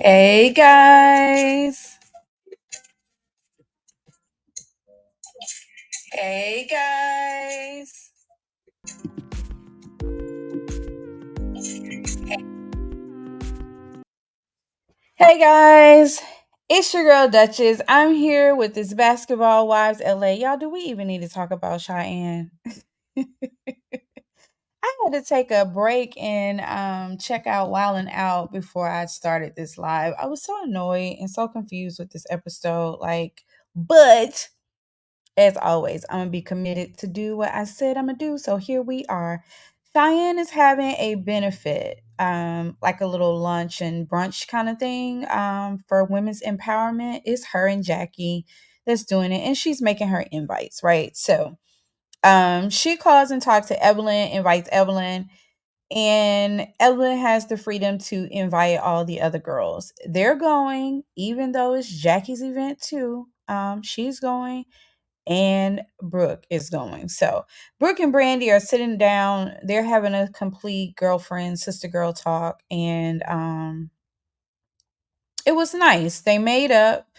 Hey guys. Hey guys. Hey guys. It's your girl Duchess. I'm here with this Basketball Wives LA. Y'all, do we even need to talk about Cheyenne? I had to take a break and check out Wildin' Out before I started this live. I was so annoyed and so confused with this episode. But as always, I'm gonna be committed to do what I said I'm gonna do. So here we are. Cheyenne is having a benefit, like a little lunch and brunch kind of thing, for women's empowerment. It's her and Jackie that's doing it, and she's making her invites, right? So, she calls and talks to Evelyn, invites Evelyn, and Evelyn has the freedom to invite all the other girls. They're going, even though it's Jackie's event too. She's going and Brooke is going. So Brooke and Brandy are sitting down. They're having a complete girlfriend, sister girl talk. And it was nice. They made up.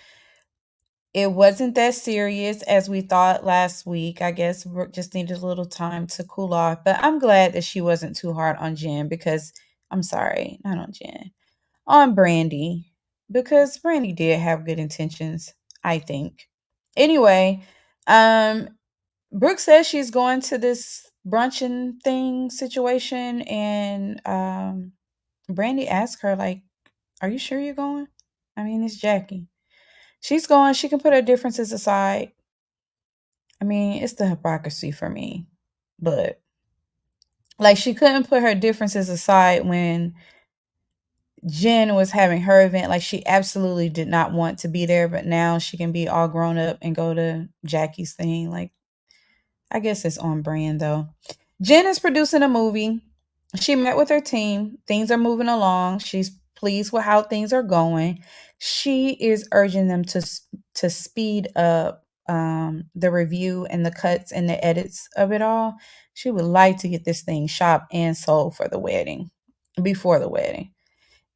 It wasn't that serious as we thought last week. I guess Brooke just needed a little time to cool off. But I'm glad that she wasn't too hard on Jen because I'm sorry, not on Jen, on Brandy, because Brandy did have good intentions, I think. Anyway, um, Brooke says she's going to this brunching thing situation, and Brandy asks her, like, "Are you sure you're going?" I mean, it's Jackie. She's going. She can put her differences aside. I mean, it's the hypocrisy for me, but like, she couldn't put her differences aside when Jen was having her event. Like, she absolutely did not want to be there, but now she can be all grown up and go to Jackie's thing. Like, I guess it's on brand though. Jen is producing a movie. She met with her team. Things are moving along. She's pleased with how things are going. She is urging them to speed up the review and the cuts and the edits of it all. She would like to get this thing shot and sold for the wedding, before the wedding,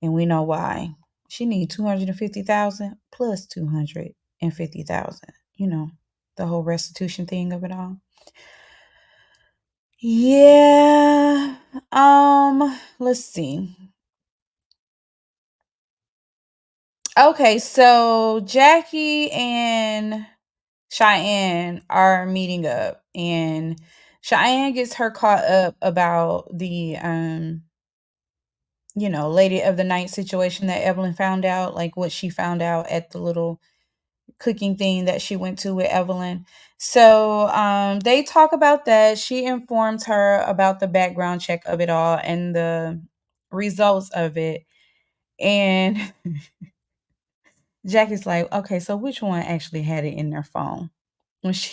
and we know why. She needs 250,000 plus 250,000. You know, the whole restitution thing of it all. Yeah. Let's see. Okay, so Jackie and Cheyenne are meeting up, and Cheyenne gets her caught up about the lady of the night situation that Evelyn found out, like what she found out at the little cooking thing that she went to with Evelyn. So they talk about that. She informs her about the background check of it all and the results of it. And Jackie's like, okay, so which one actually had it in their phone? When she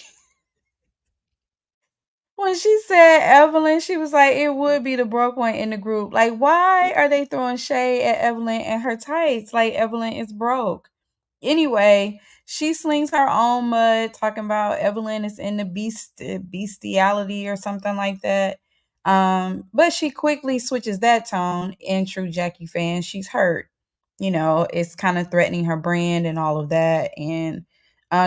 said Evelyn, she was like, it would be the broke one in the group. Like, why are they throwing shade at Evelyn and her tights? Like, Evelyn is broke. Anyway, she slings her own mud, talking about Evelyn is in the bestiality or something like that. But she quickly switches that tone. In true Jackie fan, she's hurt. It's kind of threatening her brand and all of that, and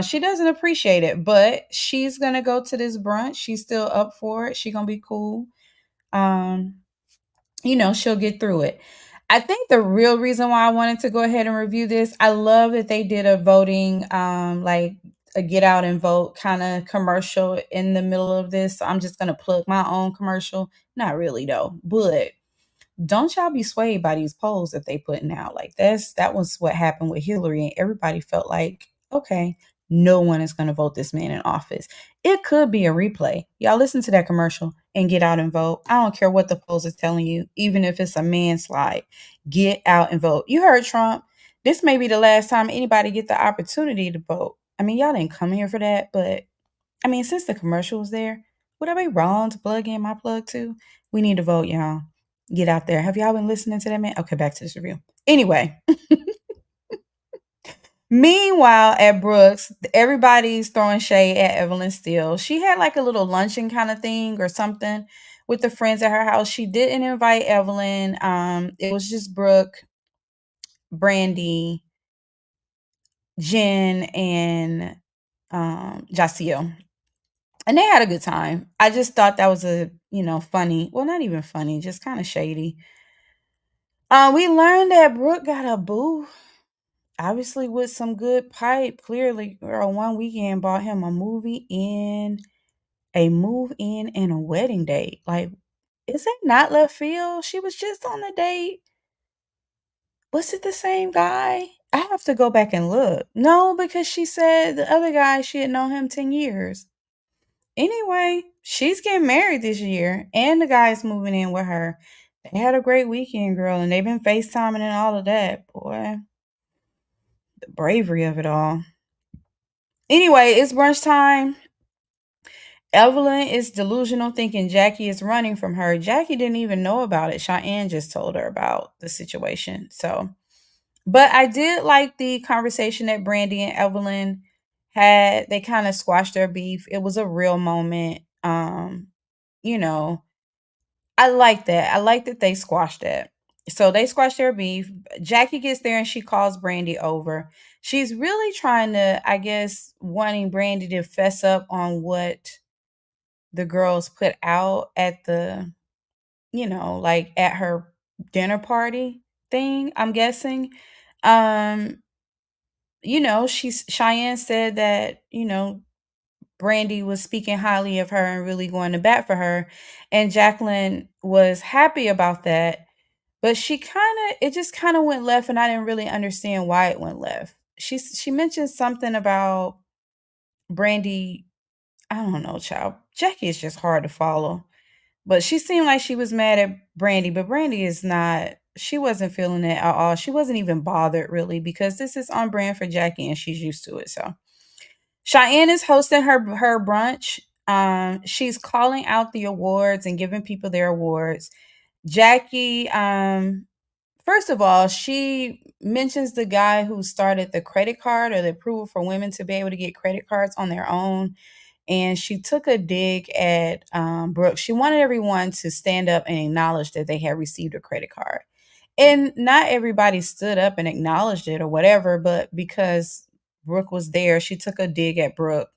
she doesn't appreciate it. But she's gonna go to this brunch. She's still up for it. She's gonna be cool. Um, she'll get through it. I think the real reason why I wanted to go ahead and review this, I love that they did a voting, like a get out and vote kind of commercial in the middle of this. So I'm just gonna plug my own commercial. Not really though, but don't y'all be swayed by these polls that they putting out. Like that was what happened with Hillary, and everybody felt like, okay, no one is gonna vote this man in office. It could be a replay. Y'all listen to that commercial and get out and vote. I don't care what the polls is telling you, even if it's a manslide. Get out and vote. You heard Trump. This may be the last time anybody get the opportunity to vote. I mean, y'all didn't come here for that, but I mean, since the commercial was there, would I be wrong to plug in my plug too? We need to vote, y'all. Get out there. Have y'all been listening to that man? Okay, back to this review. Anyway, meanwhile at Brooks, everybody's throwing shade at Evelyn still. She had like a little luncheon kind of thing or something with the friends at her house. She didn't invite Evelyn. It was just Brooke, Brandy, Jen, and Jaciel. And they had a good time. I just thought that was a, funny, well, not even funny, just kind of shady. We learned that Brooke got a boo, obviously with some good pipe. Clearly, girl, one weekend bought him a move in, and a wedding date. Like, is it not left field? She was just on a date. Was it the same guy? I have to go back and look. No, because she said the other guy, she had known him 10 years. Anyway, she's getting married this year, and the guy's moving in with her. They had a great weekend, girl, and they've been FaceTiming and all of that. Boy, the bravery of it all. Anyway, it's brunch time. Evelyn is delusional, thinking Jackie is running from her. Jackie didn't even know about it. Cheyenne just told her about the situation. So, but I did like the conversation that Brandy and Evelyn had. They kind of squashed their beef. It was a real moment. You know, I like that. I like that they squashed that. So they squashed their beef. Jackie gets there and she calls Brandy over. She's really trying to, I guess, wanting Brandy to fess up on what the girls put out at the, like at her dinner party thing, I'm guessing. Um, she's Cheyenne said that, Brandy was speaking highly of her and really going to bat for her. And Jacqueline was happy about that. But it just kind of went left, and I didn't really understand why it went left. She mentioned something about Brandy. I don't know, child. Jackie is just hard to follow. But she seemed like she was mad at Brandy, but Brandy is not. She wasn't feeling it at all. She wasn't even bothered really because this is on brand for Jackie and she's used to it. So Cheyenne is hosting her brunch. She's calling out the awards and giving people their awards. Jackie, first of all, she mentions the guy who started the credit card or the approval for women to be able to get credit cards on their own. And she took a dig at Brooke. She wanted everyone to stand up and acknowledge that they had received a credit card. And not everybody stood up and acknowledged it or whatever, but because Brooke was there, she took a dig at Brooke.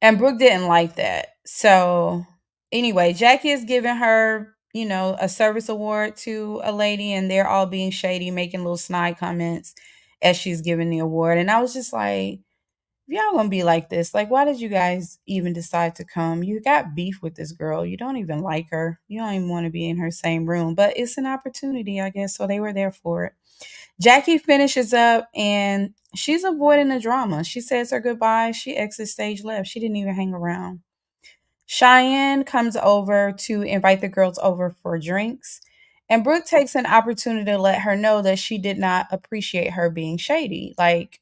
And Brooke didn't like that. So, anyway, Jackie is giving her, a service award to a lady, and they're all being shady, making little snide comments as she's giving the award. And I was just like, if y'all gonna be like this, like, why did you guys even decide to come? You got beef with this girl. You don't even like her. You don't even want to be in her same room. But it's an opportunity, I guess. So they were there for it. Jackie finishes up and she's avoiding the drama. She says her goodbye. She exits stage left. She didn't even hang around. Cheyenne comes over to invite the girls over for drinks. And Brooke takes an opportunity to let her know that she did not appreciate her being shady. Like,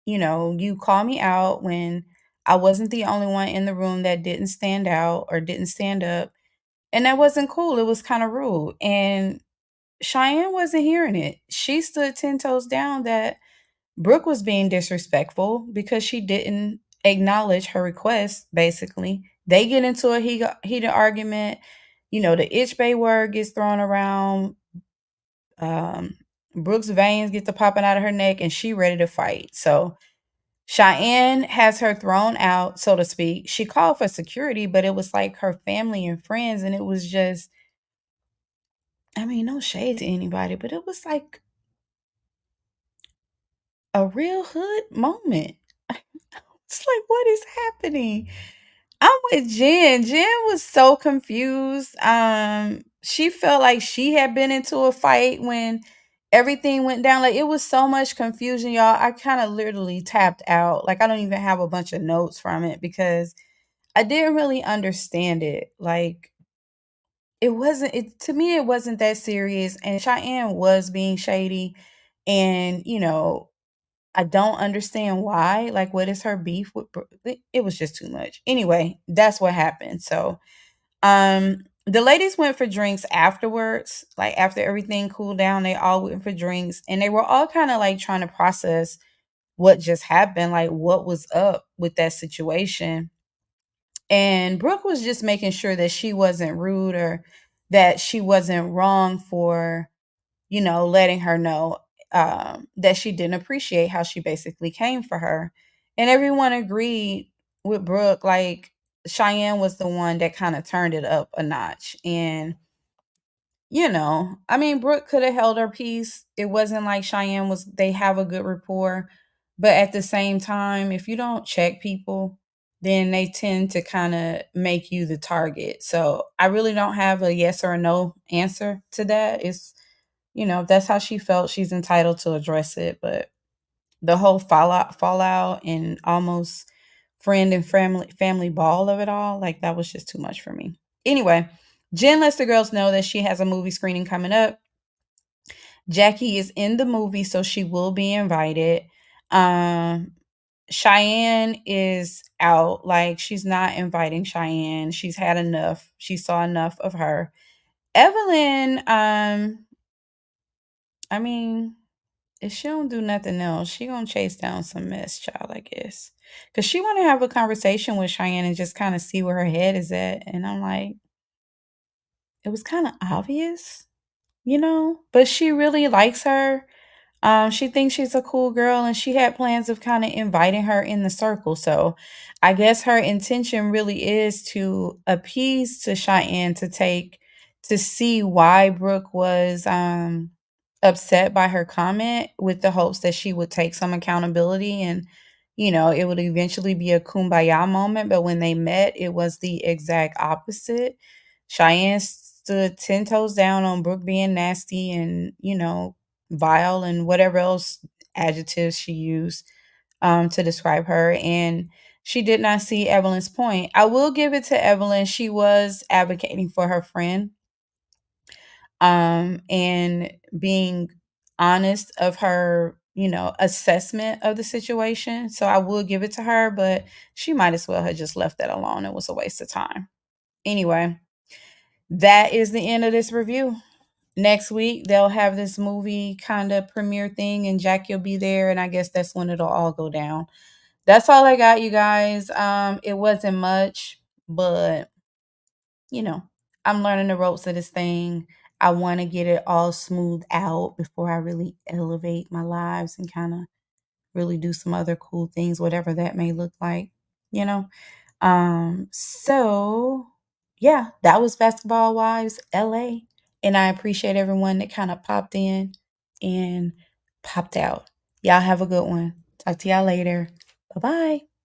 you call me out when I wasn't the only one in the room that didn't stand out or didn't stand up. And that wasn't cool. It was kind of rude. And Cheyenne wasn't hearing it. She stood 10 toes down that Brooke was being disrespectful because she didn't acknowledge her request, basically. They get into a heated argument. The itch bay word gets thrown around. Um, Brooke's veins get to popping out of her neck and she ready to fight. So Cheyenne has her thrown out, so to speak. She called for security, but it was like her family and friends, and it was just, I mean, no shade to anybody, but it was like a real hood moment. It's like, what is happening? I'm with Jen. Jen was so confused. She felt like she had been into a fight when everything went down. Like, it was so much confusion, y'all. I kind of literally tapped out. Like, I don't even have a bunch of notes from it because I didn't really understand it. Like, it to me, it wasn't that serious. And Cheyenne was being shady. And, I don't understand why. Like, what is her beef with it was just too much. Anyway, that's what happened. So, the ladies went for drinks afterwards. Like, after everything cooled down, they all went for drinks and they were all kind of like trying to process what just happened, like what was up with that situation. And Brooke was just making sure that she wasn't rude or that she wasn't wrong for, letting her know. that she didn't appreciate how she basically came for her. And everyone agreed with Brooke, like Cheyenne was the one that kind of turned it up a notch. And I mean, Brooke could have held her peace. It wasn't like Cheyenne was, they have a good rapport. But at the same time, if you don't check people, then they tend to kind of make you the target. So I really don't have a yes or a no answer to that. If that's how she felt, she's entitled to address it. But the whole fallout and almost friend and family ball of it all, like that was just too much for me. Anyway, Jen lets the girls know that she has a movie screening coming up. Jackie is in the movie, so she will be invited. Um, Cheyenne is out. Like, she's not inviting Cheyenne. She's had enough. She saw enough of her. Evelyn, I mean, if she don't do nothing else, she gonna chase down some mess, child, I guess. Cause she wanna have a conversation with Cheyenne and just kind of see where her head is at. And I'm like, it was kind of obvious. But she really likes her. She thinks she's a cool girl and she had plans of kind of inviting her in the circle. So I guess her intention really is to appease to Cheyenne to see why Brooke was upset by her comment with the hopes that she would take some accountability and it would eventually be a kumbaya moment. But when they met, it was the exact opposite. Cheyenne stood 10 toes down on Brooke being nasty and, vile and whatever else adjectives she used to describe her. And she did not see Evelyn's point. I will give it to Evelyn. She was advocating for her friend and being honest of her, assessment of the situation. So I will give it to her, but she might as well have just left that alone. It was a waste of time. Anyway, that is the end of this review. Next week they'll have this movie kind of premiere thing and Jackie will be there and I guess that's when it'll all go down. That's all I got, you guys. It wasn't much, but you know, I'm learning the ropes of this thing. I want to get it all smoothed out before I really elevate my lives and kind of really do some other cool things, whatever that may look like, you know. So yeah, that was Basketball Wives LA. And I appreciate everyone that kind of popped in and popped out. Y'all have a good one. Talk to y'all later. Bye bye.